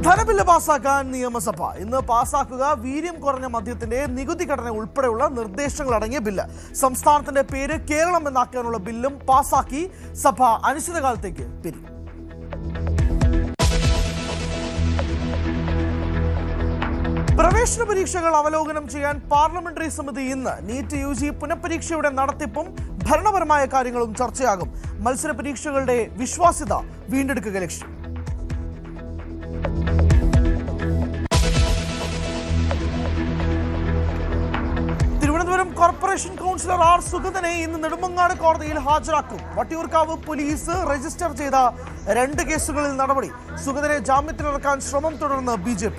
ധനബില്ല് പാസാക്കാൻ നിയമസഭ ഇന്ന് പാസാക്കുക വീര്യം കുറഞ്ഞ മദ്യത്തിന്റെ നികുതി ഘടന ഉൾപ്പെടെയുള്ള നിർദ്ദേശങ്ങൾ അടങ്ങിയ ബില്ല്. സംസ്ഥാനത്തിന്റെ പേര് കേരളം എന്നാക്കാനുള്ള ബില്ലും പാസാക്കി സഭ അനിശ്ചിതകാലത്തേക്ക് പിരിയും. പ്രവേശന പരീക്ഷകൾ അവലോകനം ചെയ്യാൻ പാർലമെന്ററി സമിതി ഇന്ന്. നീറ്റ് UG പുനഃപരീക്ഷയുടെ നടത്തിപ്പും ഭരണപരമായ കാര്യങ്ങളും ചർച്ചയാകും. മത്സര പരീക്ഷകളുടെ വിശ്വാസ്യത വീണ്ടെടുക്കുക ലക്ഷ്യം. Thiruvananthapuram corporation councillor R. സുഗതനെ ഇന്ന് നെടുമങ്ങാട് കോടതിയിൽ ഹാജരാക്കും. വട്ടിയൂർക്കാവ് പോലീസ് രജിസ്റ്റർ ചെയ്ത 2 കേസുകളിൽ നടപടി. സുഗതനെ ജാമ്യത്തിലിറക്കാൻ ശ്രമം തുടർന്ന് BJP.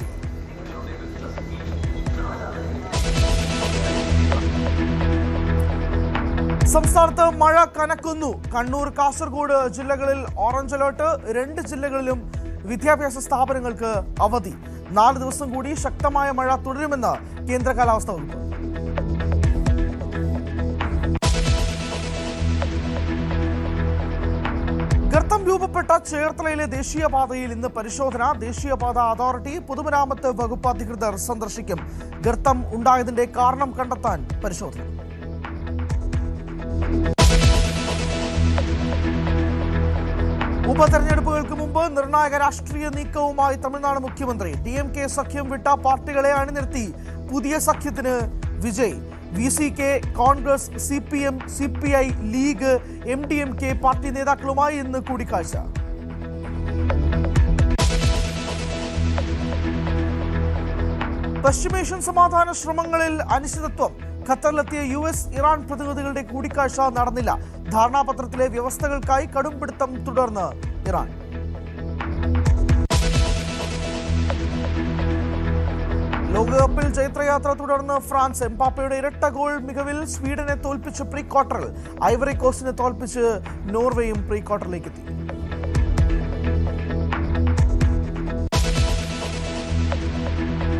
സംസ്ഥാനത്ത് മഴ കനക്കുന്നു. കണ്ണൂർ, കാസർഗോഡ് ജില്ലകളിൽ ഓറഞ്ച് അലേർട്ട്. 2 ജില്ലകളിലും വിദ്യാഭ്യാസ സ്ഥാപനങ്ങൾക്ക് അവധി. 4 ദിവസം കൂടി ശക്തമായ മഴ തുടരുമെന്ന് കേന്ദ്ര കാലാവസ്ഥാ വകുപ്പ്. ഗർത്തം രൂപപ്പെട്ട ചേർത്തലയിലെ ദേശീയപാതയിൽ ഇന്ന് പരിശോധന. ദേശീയപാത അതോറിറ്റി, പൊതുമരാമത്ത് വകുപ്പ് അധികൃതർ സന്ദർശിക്കും. ഗർത്തം ഉണ്ടായതിന്റെ കാരണം കണ്ടെത്താൻ പരിശോധന. ഉപതെരഞ്ഞെടുപ്പുകൾക്ക് മുമ്പ് നിർണായക രാഷ്ട്രീയ നീക്കവുമായി തമിഴ്നാട് മുഖ്യമന്ത്രി. DMK സഖ്യം വിട്ട പാർട്ടികളെ അണിനിർത്തി പുതിയ സഖ്യത്തിന് Vijay. VCK, Congress, CPM, CPI, league, MDMK party നേതാക്കളുമായി ഇന്ന് കൂടിക്കാഴ്ച. പശ്ചിമേഷ്യൻ സമാധാന ശ്രമങ്ങളിൽ അനിശ്ചിതത്വം. ഖത്തറിലെത്തിയ US, ഇറാൻ പ്രതിനിധികളുടെ കൂടിക്കാഴ്ച നടന്നില്ല. ധാരണാപത്രത്തിലെ വ്യവസ്ഥകൾക്കായി കടുംപിടുത്തം തുടർന്ന് ഇറാൻ. ലോകകപ്പിൽ ജൈത്രയാത്ര തുടർന്ന് ഫ്രാൻസ്. എംബാപ്പയുടെ ഇരട്ട ഗോൾ മികവിൽ സ്വീഡനെ തോൽപ്പിച്ച് പ്രീ ക്വാർട്ടറിൽ. ഐവറി കോസ്റ്റിനെ തോൽപ്പിച്ച് നോർവേയും പ്രീ ക്വാർട്ടറിലേക്ക് എത്തി.